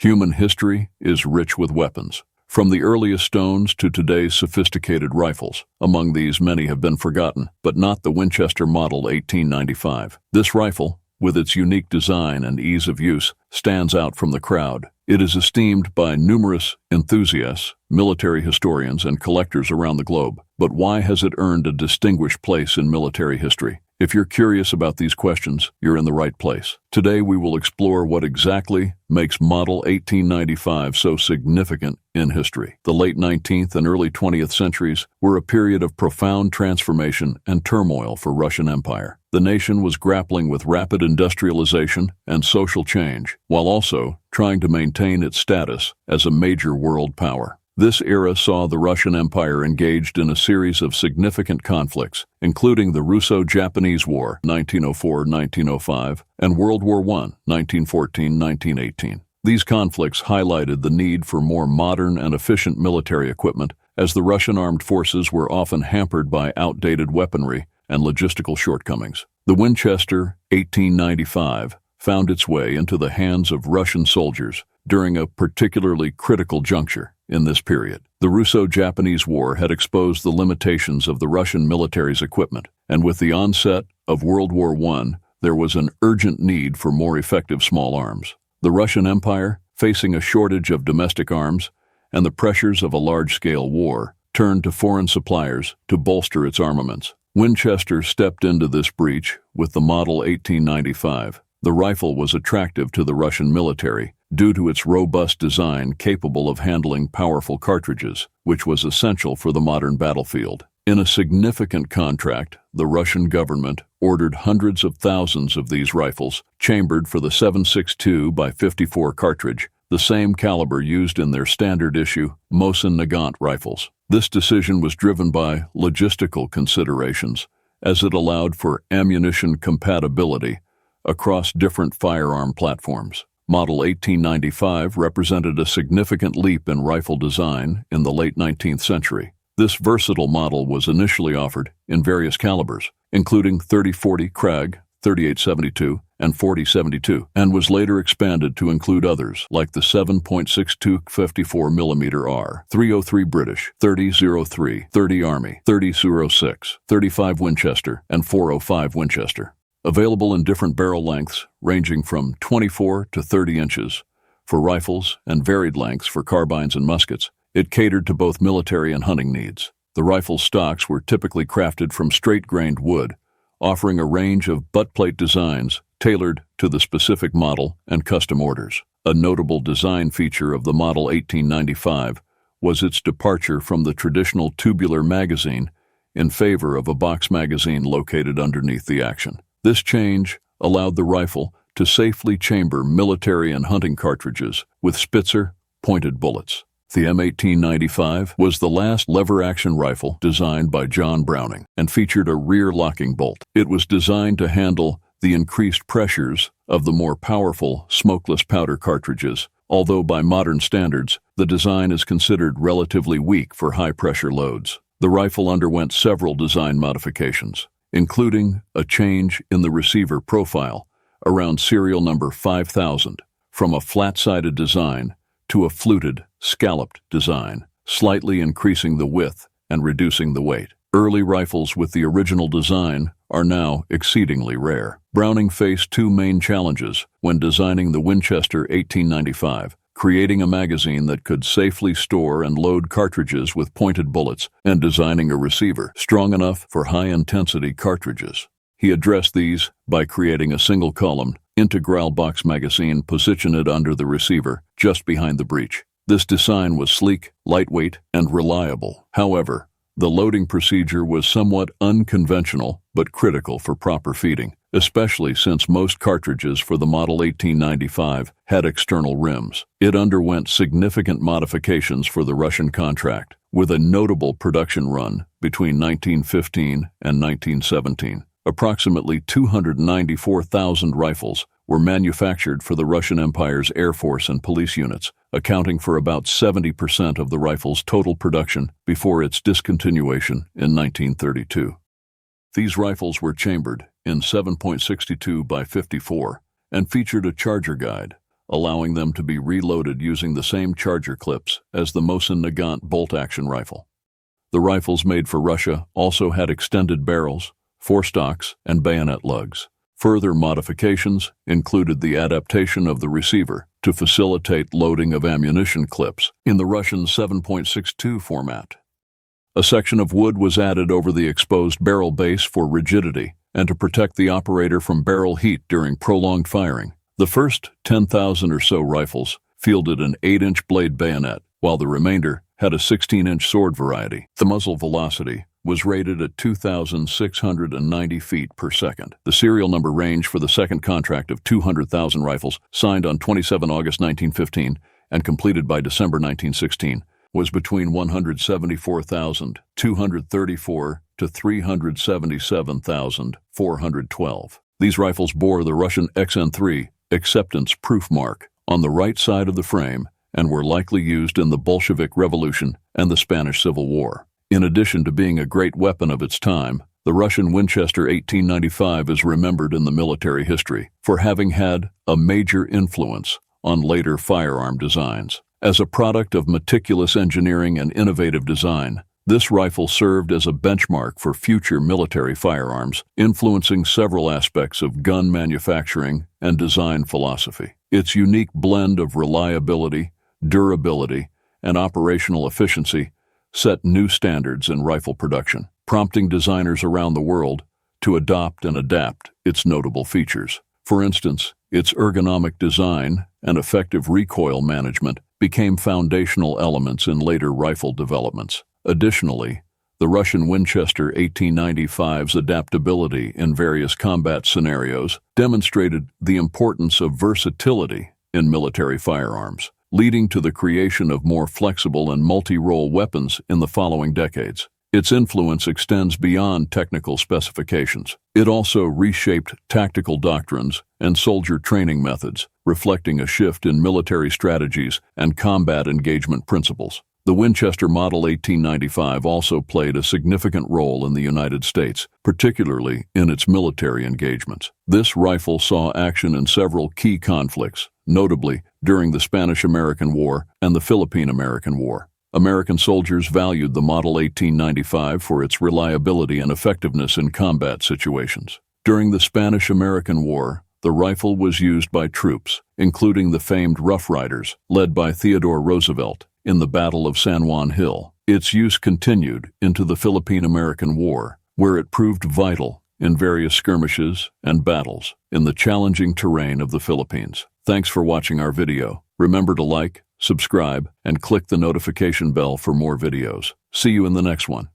Human history is rich with weapons. From the earliest stones to today's sophisticated rifles. Among these, many have been forgotten, but not the Winchester Model 1895. This rifle, with its unique design and ease of use, stands out from the crowd. It is esteemed by numerous enthusiasts, military historians, and collectors around the globe. But why has it earned a distinguished place in military history? If you're curious about these questions, you're in the right place. Today we will explore what exactly makes Model 1895 so significant in history. The late 19th and early 20th centuries were a period of profound transformation and turmoil for Russian Empire. The nation was grappling with rapid industrialization and social change, while also trying to maintain its status as a major world power. This era saw the Russian Empire engaged in a series of significant conflicts, including the Russo-Japanese War, 1904-1905, and World War I, 1914-1918. These conflicts highlighted the need for more modern and efficient military equipment, as the Russian armed forces were often hampered by outdated weaponry and logistical shortcomings. The Winchester 1895 found its way into the hands of Russian soldiers during a particularly critical juncture in this period. The Russo-Japanese War had exposed the limitations of the Russian military's equipment, and with the onset of World War I, there was an urgent need for more effective small arms. The Russian Empire, facing a shortage of domestic arms and the pressures of a large-scale war, turned to foreign suppliers to bolster its armaments. Winchester stepped into this breach with the Model 1895. The rifle was attractive to the Russian military due to its robust design capable of handling powerful cartridges, which was essential for the modern battlefield. In a significant contract, the Russian government ordered hundreds of thousands of these rifles, chambered for the 7.62x54 cartridge, the same caliber used in their standard-issue Mosin-Nagant rifles. This decision was driven by logistical considerations, as it allowed for ammunition compatibility across different firearm platforms. Model 1895 represented a significant leap in rifle design in the late 19th century. This versatile model was initially offered in various calibers, including .30-40 Krag, .38-72, and .40-72, and was later expanded to include others like the 7.62 54mm R, .303 British, .30-03, .30 Army, .30-06, .35 Winchester, and .405 Winchester. Available in different barrel lengths ranging from 24 to 30 inches for rifles and varied lengths for carbines and muskets, it catered to both military and hunting needs. The rifle stocks were typically crafted from straight-grained wood, offering a range of buttplate designs tailored to the specific model and custom orders. A notable design feature of the Model 1895 was its departure from the traditional tubular magazine in favor of a box magazine located underneath the action. This change allowed the rifle to safely chamber military and hunting cartridges with Spitzer pointed bullets. The M1895 was the last lever-action rifle designed by John Browning and featured a rear locking bolt. It was designed to handle the increased pressures of the more powerful smokeless powder cartridges, although by modern standards, the design is considered relatively weak for high-pressure loads. The rifle underwent several design modifications, including a change in the receiver profile around serial number 5000 from a flat-sided design to a fluted, scalloped design, slightly increasing the width and reducing the weight. Early rifles with the original design are now exceedingly rare. Browning faced two main challenges when designing the Winchester 1895, creating a magazine that could safely store and load cartridges with pointed bullets, and designing a receiver strong enough for high-intensity cartridges. He addressed these by creating a single-column, integral box magazine positioned under the receiver, just behind the breech. This design was sleek, lightweight, and reliable. However, the loading procedure was somewhat unconventional but critical for proper feeding, especially since most cartridges for the Model 1895 had external rims. It underwent significant modifications for the Russian contract, with a notable production run between 1915 and 1917. Approximately 294,000 rifles were manufactured for the Russian Empire's Air Force and police units, accounting for about 70% of the rifle's total production before its discontinuation in 1932. These rifles were chambered in 7.62 by 54 and featured a charger guide, allowing them to be reloaded using the same charger clips as the Mosin Nagant bolt-action rifle. The rifles made for Russia also had extended barrels, forestocks, and bayonet lugs. Further modifications included the adaptation of the receiver to facilitate loading of ammunition clips in the Russian 7.62 format. A section of wood was added over the exposed barrel base for rigidity and to protect the operator from barrel heat during prolonged firing. The first 10,000 or so rifles fielded an 8-inch blade bayonet, while the remainder had a 16-inch sword variety. The muzzle velocity was rated at 2,690 feet per second. The serial number range for the second contract of 200,000 rifles, signed on 27 August 1915 and completed by December 1916, was between 174,234 to 377,412. These rifles bore the Russian XN3 acceptance proof mark on the right side of the frame and were likely used in the Bolshevik Revolution and the Spanish Civil War. In addition to being a great weapon of its time, the Russian Winchester 1895 is remembered in the military history for having had a major influence on later firearm designs. As a product of meticulous engineering and innovative design, this rifle served as a benchmark for future military firearms, influencing several aspects of gun manufacturing and design philosophy. Its unique blend of reliability, durability, and operational efficiency set new standards in rifle production, prompting designers around the world to adopt and adapt its notable features. For instance, its ergonomic design and effective recoil management became foundational elements in later rifle developments. Additionally, the Russian Winchester 1895's adaptability in various combat scenarios demonstrated the importance of versatility in military firearms, leading to the creation of more flexible and multi-role weapons in the following decades. Its influence extends beyond technical specifications. It also reshaped tactical doctrines and soldier training methods, reflecting a shift in military strategies and combat engagement principles. The Winchester Model 1895 also played a significant role in the United States, particularly in its military engagements. This rifle saw action in several key conflicts, notably during the Spanish-American War and the Philippine-American War. American soldiers valued the Model 1895 for its reliability and effectiveness in combat situations. During the Spanish-American War, the rifle was used by troops, including the famed Rough Riders, led by Theodore Roosevelt, in the Battle of San Juan Hill. Its use continued into the Philippine-American War, where it proved vital in various skirmishes and battles in the challenging terrain of the Philippines. Thanks for watching our video. Remember to like, subscribe, and click the notification bell for more videos. See you in the next one.